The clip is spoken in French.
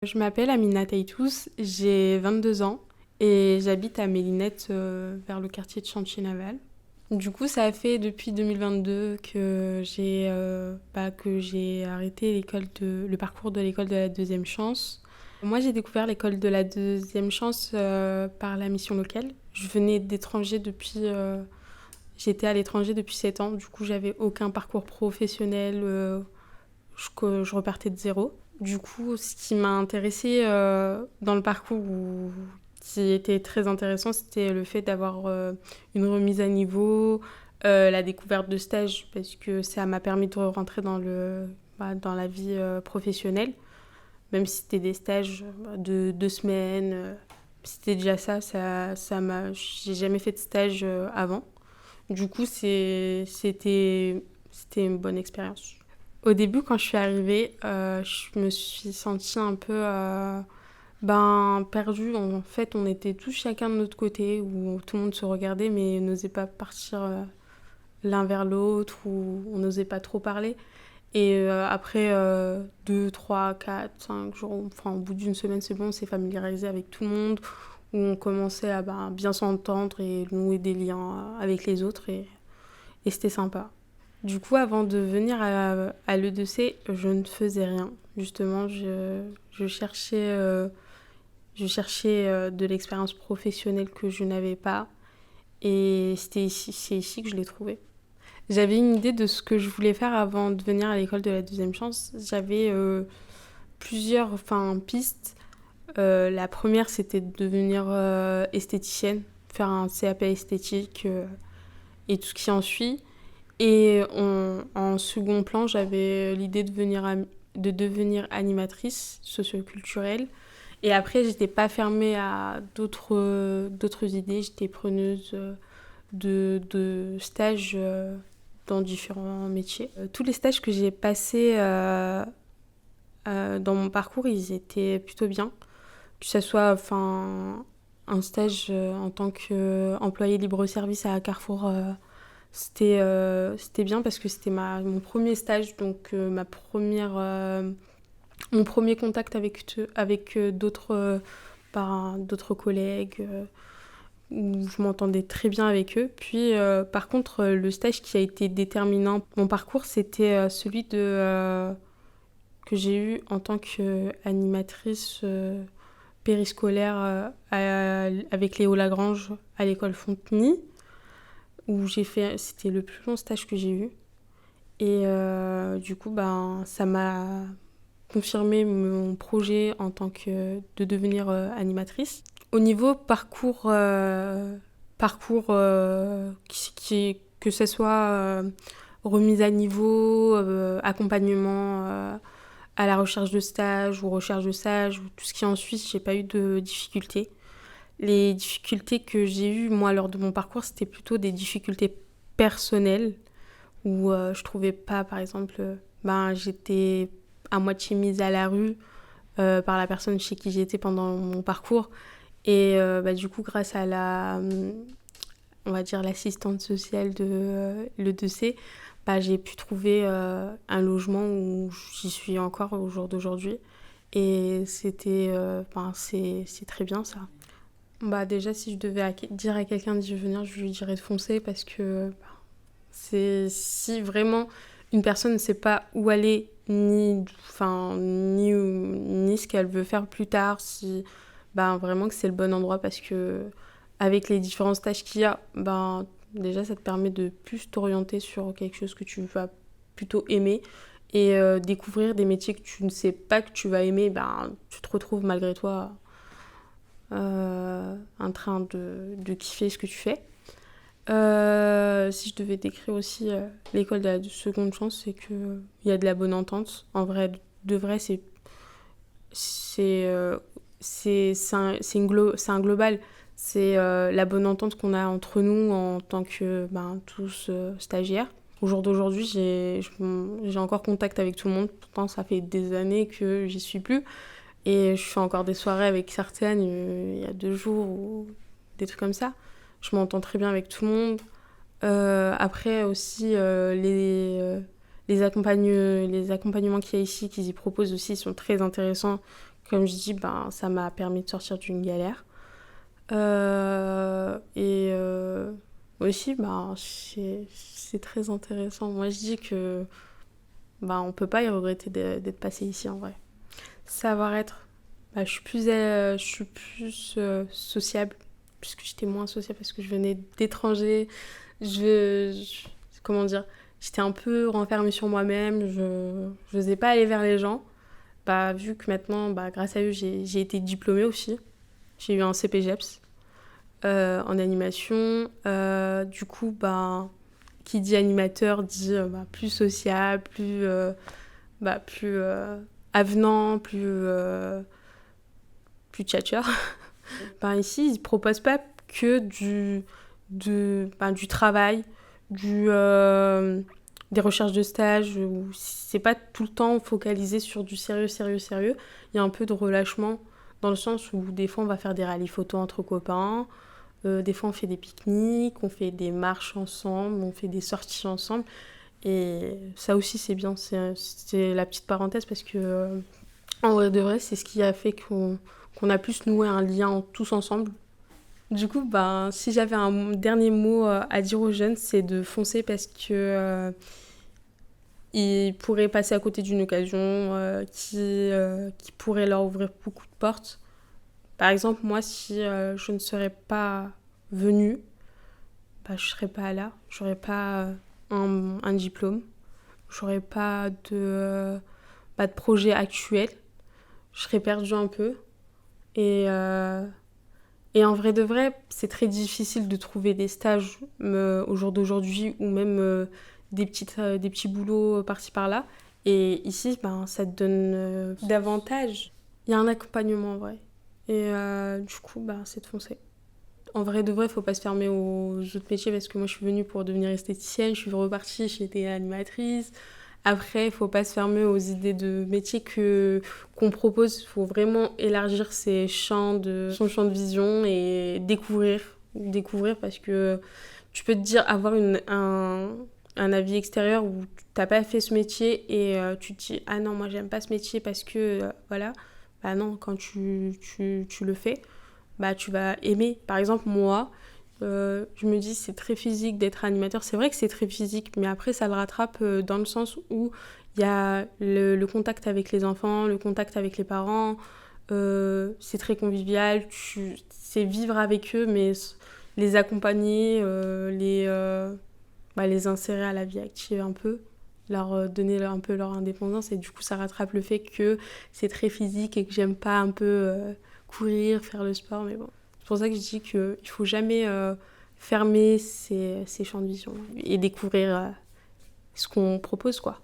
Je m'appelle Amina Taïtous, j'ai 22 ans et j'habite à Mélinette, vers le quartier de Chantier-Naval. Du coup, ça fait depuis 2022 que j'ai arrêté le parcours de l'école de la deuxième chance. Moi, j'ai découvert l'école de la deuxième chance par la mission locale. Je venais d'étranger j'étais à l'étranger depuis 7 ans. Du coup, j'avais aucun parcours professionnel. Je repartais de zéro. Du coup, ce qui m'a intéressé dans le parcours, qui était très intéressant, c'était le fait d'avoir une remise à niveau, la découverte de stages, parce que ça m'a permis de rentrer dans la vie professionnelle, même si c'était des stages de 2 semaines. C'était déjà j'ai jamais fait de stage avant. Du coup, c'était une bonne expérience. Au début, quand je suis arrivée, je me suis sentie un peu perdue. En fait, on était tous chacun de notre côté, où tout le monde se regardait, mais n'osait pas partir l'un vers l'autre, ou on n'osait pas trop parler. Et après 2, 3, 4, 5 jours, enfin au bout d'une semaine, c'est bon, on s'est familiarisé avec tout le monde, où on commençait à bien s'entendre et nouer des liens avec les autres, et c'était sympa. Du coup, avant de venir à l'E2C, je ne faisais rien. Justement, je cherchais de l'expérience professionnelle que je n'avais pas. Et c'est ici que je l'ai trouvé. J'avais une idée de ce que je voulais faire avant de venir à l'école de la deuxième chance. J'avais plusieurs pistes. La première, c'était de devenir esthéticienne, faire un CAP esthétique et tout ce qui en suit. Et en second plan, j'avais l'idée de devenir animatrice socioculturelle. Et après, j'étais pas fermée à d'autres idées. J'étais preneuse de stages dans différents métiers. Tous les stages que j'ai passés dans mon parcours, ils étaient plutôt bien. Que ce soit un stage en tant qu'employé libre-service à Carrefour. C'était bien parce que c'était mon premier stage, donc mon premier contact avec d'autres collègues, où je m'entendais très bien avec eux. Puis par contre, le stage qui a été déterminant pour mon parcours, c'était celui que j'ai eu en tant qu'animatrice périscolaire avec Léo Lagrange à l'école Fontenay, où c'était le plus long stage que j'ai eu. Et du coup, ça m'a confirmé mon projet en tant de devenir animatrice. Au niveau parcours que ce soit remise à niveau, accompagnement à la recherche de stage ou recherche de stage, ou tout ce qui est en Suisse, j'ai pas eu de difficultés. Les difficultés que j'ai eues, moi, lors de mon parcours, c'était plutôt des difficultés personnelles, où je trouvais pas, par exemple, j'étais à moitié mise à la rue par la personne chez qui j'étais pendant mon parcours. Et du coup, grâce à on va dire, l'assistante sociale de l'E2C, j'ai pu trouver un logement où j'y suis encore au jour d'aujourd'hui. Et c'est très bien ça. Déjà, si je devais dire à quelqu'un d'y venir, je lui dirais de foncer, parce que si vraiment une personne ne sait pas où aller, ni ce qu'elle veut faire plus tard, si vraiment que c'est le bon endroit, parce que avec les différents stages qu'il y a, déjà ça te permet de plus t'orienter sur quelque chose que tu vas plutôt aimer, et découvrir des métiers que tu ne sais pas que tu vas aimer. Tu te retrouves malgré toi en train de kiffer ce que tu fais. Si je devais décrire aussi l'école de la seconde chance, c'est qu'il y a de la bonne entente. En vrai, de vrai, c'est c'est un global. C'est la bonne entente qu'on a entre nous en tant que tous stagiaires. Au jour d'aujourd'hui, j'ai encore contact avec tout le monde. Pourtant, ça fait des années que j'y suis plus. Et je fais encore des soirées avec certaines il y a 2 jours, ou des trucs comme ça. Je m'entends très bien avec tout le monde. Après aussi, les accompagnements qu'il y a ici, qu'ils y proposent aussi, sont très intéressants. Comme je dis, ben, ça m'a permis de sortir d'une galère. Et aussi, ben, c'est très intéressant. Moi, je dis que ben, on peut pas y regretter d'être passé ici en vrai. Savoir-être, bah, je suis plus sociable, puisque j'étais moins sociable parce que je venais d'étrangers. Comment dire, j'étais un peu renfermée sur moi-même, je n'osais pas aller vers les gens. Bah, vu que maintenant, bah, grâce à eux, j'ai été diplômée aussi. J'ai eu un CPGEPS en animation. Du coup, bah, qui dit animateur dit bah, plus sociable, plus avenant, plus tchatcheur. Ben, ici, ils ne proposent pas que du travail, des recherches de stage. C'est pas tout le temps focalisé sur du sérieux, sérieux, sérieux. Il y a un peu de relâchement dans le sens où des fois on va faire des rallyes photos entre copains, des fois on fait des pique-niques, on fait des marches ensemble, on fait des sorties ensemble. Et ça aussi c'est bien, c'est la petite parenthèse parce que en vrai de vrai c'est ce qui a fait qu'on a pu nouer un lien tous ensemble. Du coup, ben, si j'avais un dernier mot à dire aux jeunes, c'est de foncer parce que ils pourraient passer à côté d'une occasion qui pourrait leur ouvrir beaucoup de portes. Par exemple, moi, si je ne serais pas venue, bah, je ne serais pas là. Je n'aurais pas un diplôme. Je n'aurais pas de projet actuel. Je serais perdue un peu. Et en vrai de vrai, c'est très difficile de trouver des stages au jour d'aujourd'hui ou même des petits boulots par-ci par-là. Et ici, ben, ça te donne davantage. Il y a un accompagnement en vrai. Et du coup, ben, c'est de foncer. En vrai de vrai, il ne faut pas se fermer aux autres métiers parce que moi, je suis venue pour devenir esthéticienne, je suis repartie, j'étais animatrice. Après, il ne faut pas se fermer aux idées de métiers qu'on propose. Il faut vraiment élargir son champ de vision et découvrir. Découvrir parce que tu peux te dire, avoir un avis extérieur où tu n'as pas fait ce métier et tu te dis, ah non, moi, j'aime pas ce métier parce que, voilà. Bah non, quand tu le fais, bah tu vas aimer. Par exemple, moi, je me dis c'est très physique d'être animateur. C'est vrai que c'est très physique, mais après ça le rattrape dans le sens où il y a le contact avec les enfants, le contact avec les parents. C'est très convivial. C'est vivre avec eux, mais les accompagner, les insérer à la vie active un peu, leur donner un peu leur indépendance. Et du coup, ça rattrape le fait que c'est très physique et que j'aime pas un peu courir, faire le sport. Mais bon, c'est pour ça que je dis qu'il ne faut jamais fermer ses champs de vision et découvrir ce qu'on propose, quoi.